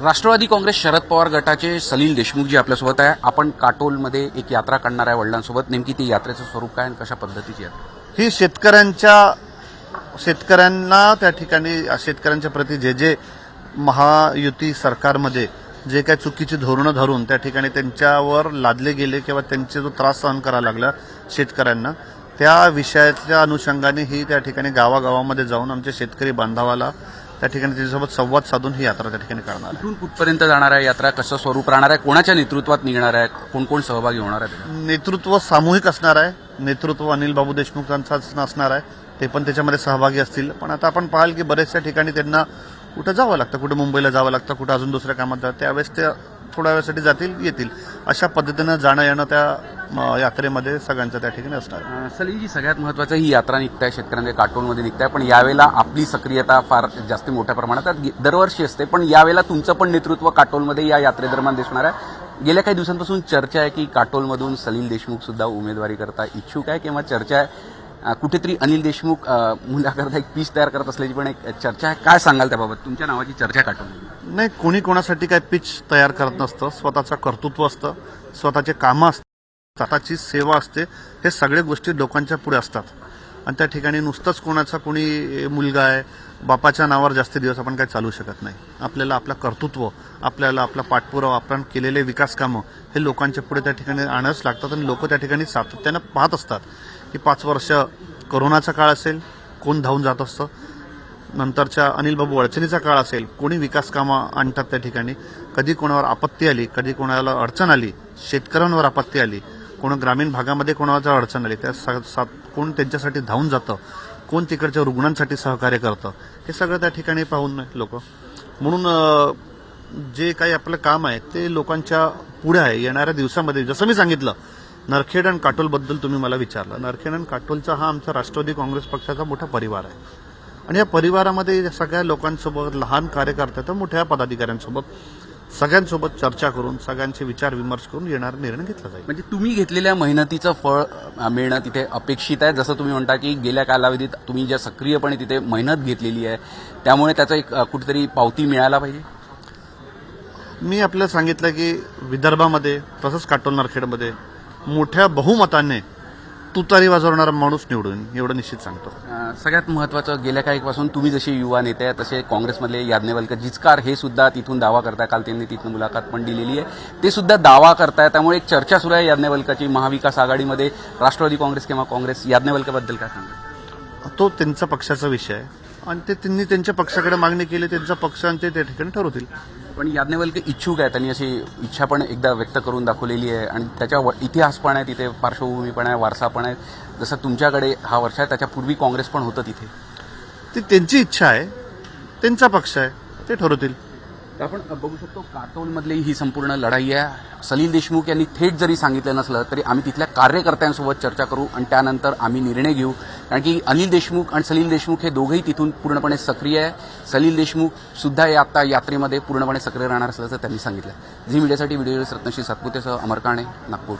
राष्ट्रवादी काँग्रेस शरद पवार गटाचे सलील देशमुख जी आपल्यासोबत आहे. आपण काटोलमध्ये एक यात्रा काढणार आहे वडिलांसोबत. नेमकी ती यात्रेचं स्वरूप काय आणि कशा पद्धतीची यात्रा? ही शेतकऱ्यांना त्या ठिकाणी शेतकऱ्यांच्या प्रती जे महायुती सरकारमध्ये जे काही चुकीची धोरणं धरून त्या ठिकाणी त्यांच्यावर लादले गेले किंवा त्यांचे जो त्रास सहन करावा लागला शेतकऱ्यांना, त्या विषयाच्या अनुषंगाने ही त्या ठिकाणी गावागावामध्ये जाऊन आमच्या शेतकरी बांधवाला त्या ठिकाणी त्याच्यासोबत संवाद साधून ही यात्रा त्या ठिकाणी करणार आहे. कुठून कुठपर्यंत जाणार आहे यात्रा? कसं स्वरूप राहणार आहे? कोणाच्या नेतृत्वात निघणार आहे? कोण कोण सहभागी होणार आहे? नेतृत्व सामूहिक असणार आहे. नेतृत्व अनिल बाबू देशमुखांचाच असणार आहे. ते पण त्याच्यामध्ये सहभागी असतील. पण आता आपण पाहाल की बऱ्याचशा ठिकाणी त्यांना कुठं जावं लागतं, कुठं मुंबईला जावं लागतं, कुठं अजून दुसऱ्या कामात जावं, त्यावेळेस ते थोड्या वेळासाठी जातील येतील. अशा पद्धतीनं जाणं येणं त्या यात्रेमध्ये सगळ्यांचं त्या ठिकाणी असणार आहे. सलीलजी, सगळ्यात महत्त्वाचं ही यात्रा निघताय शेतकऱ्यांच्या काटोलमध्ये निघताय, पण यावेळेला आपली सक्रियता फार जास्त मोठ्या प्रमाणात दरवर्षी असते, पण यावेळेला तुमचं पण नेतृत्व काटोलमध्ये या यात्रेदरम्यान दिसणार आहे. गेल्या काही दिवसांपासून चर्चा आहे की काटोलमधून सलील देशमुख सुद्धा उमेदवारी करता इच्छुक आहे, किंवा चर्चा आहे कुठेतरी अनिल देशमुख मुलाकरता एक पीच तयार करत असल्याची पण एक चर्चा आहे. काय सांगाल त्याबाबत? तुमच्या नावाची चर्चा काटोलमध्ये नाही, कोणी कोणासाठी काय पिच तयार करत नसतं. स्वतःचं कर्तृत्व असतं, स्वतःचे कामं असतात, स्वतःची सेवा असते. हे सगळे गोष्टी लोकांच्या पुढे असतात आणि त्या ठिकाणी नुसतंच कोणाचा कोणी मुलगा आहे बापाच्या नावावर जास्त दिवस आपण काही चालू शकत नाही. आपल्याला आपलं कर्तृत्व, आपल्याला आपला पाठपुरावा, आपण केलेले विकास कामं हे लोकांच्या पुढे त्या ठिकाणी आणावंच लागतात. आणि लोक त्या ठिकाणी सातत्यानं पाहत असतात की 5 वर्ष कोरोनाचा काळ असेल, कोण धावून जात असतं, नंतरच्या अनिल बाबू अडचणीचा काळ असेल, कोणी विकास कामं आणतात त्या ठिकाणी. कधी कोणावर आपत्ती आली, कधी कोणाला अडचण आली, शेतकऱ्यांवर आपत्ती आली, कोण ग्रामीण भागामध्ये कोणाला अडचण आली, त्या कोण त्यांच्यासाठी धावून जातं, कोण तिकडच्या रुग्णांसाठी सहकार्य करतं, हे सगळं त्या ठिकाणी पाहून लोक. म्हणून जे काही आपलं काम आहे ते लोकांच्या पुढे आहे. येणाऱ्या दिवसामध्ये जसं मी सांगितलं, नरखेड आणि काटोलबद्दल तुम्ही मला विचारलं. नरखेड आणि काटोलचा हा आमचा राष्ट्रवादी काँग्रेस पक्षाचा मोठा परिवार आहे आणि या परिवारामध्ये सगळ्या लोकांसोबत, लहान कार्यकर्त्यां, मोठ्या पदाधिकाऱ्यांसोबत, सगळ्यांसोबत चर्चा करून, सगळ्यांचे विचार विमर्श करून येणारा निर्णय घेतला जाईल. म्हणजे तुम्ही घेतलेल्या मेहनतीचं फळ मिळणं तिथे अपेक्षित आहे. जसं तुम्ही म्हणता की गेल्या कालावधीत तुम्ही ज्या सक्रियपणे तिथे मेहनत घेतलेली आहे, त्यामुळे त्याचा एक कुठेतरी पावती मिळायला पाहिजे. मी आपल्याला सांगितलं की विदर्भामध्ये तसंच काटोल नरखेडमध्ये मोठ्या बहुमताने तुतारी वाजवणारा माणूस निवडून, एवढं निश्चित सांगतो. सगळ्यात महत्त्वाचं, गेल्या काही पासून तुम्ही जसे युवा नेते आहे तसे काँग्रेसमधले याज्ञवल्क्य जिचकार हे सुद्धा तिथून दावा करताय. काल त्यांनी तिथून मुलाखत पण दिलेली आहे, ते सुद्धा दावा करताय. त्यामुळे एक चर्चा सुरू आहे याज्ञवल्क्याची. महाविकास आघाडीमध्ये राष्ट्रवादी काँग्रेस किंवा काँग्रेस, याज्ञवल्क्याबद्दल काय सांगा? तो त्यांचा पक्षाचा विषय आहे आणि ते त्यांनी त्यांच्या पक्षाकडे मागणी केली, त्यांचा पक्ष आणि ते त्या ठिकाणी ठरवतील. पण याज्ञवल्क्य इच्छुक आहे, त्यांनी अशी इच्छा पण एकदा व्यक्त करून दाखवलेली आहे आणि त्याच्या इतिहास पण आहे तिथे, पार्श्वभूमी पण आहे, वारसा पण आहे. जसं तुमच्याकडे हा वर्ष आहे, त्याच्यापूर्वी काँग्रेस पण होतं तिथे. ती त्यांची इच्छा आहे, त्यांचा पक्ष आहे, ते ठरवतील. आपण बघू शकतो काटोलमधली ही संपूर्ण लढाई आहे. सलील देशमुख यांनी थेट जरी सांगितलं नसलं तरी आम्ही तिथल्या कार्यकर्त्यांसोबत चर्चा करू आणि त्यानंतर आम्ही निर्णय घेऊ. कारण की अनिल देशमुख आणि सलील देशमुख हे दोघंही तिथून पूर्णपणे सक्रिय आहे. सलील देशमुख सुद्धा आता यात्रेमध्ये पूर्णपणे सक्रिय राहणार असल्याचं त्यांनी सांगितलं. झी मीडियासाठी व्हिडिओ रत्नश्री सातपुतेसह अमर काणे, नागपूर.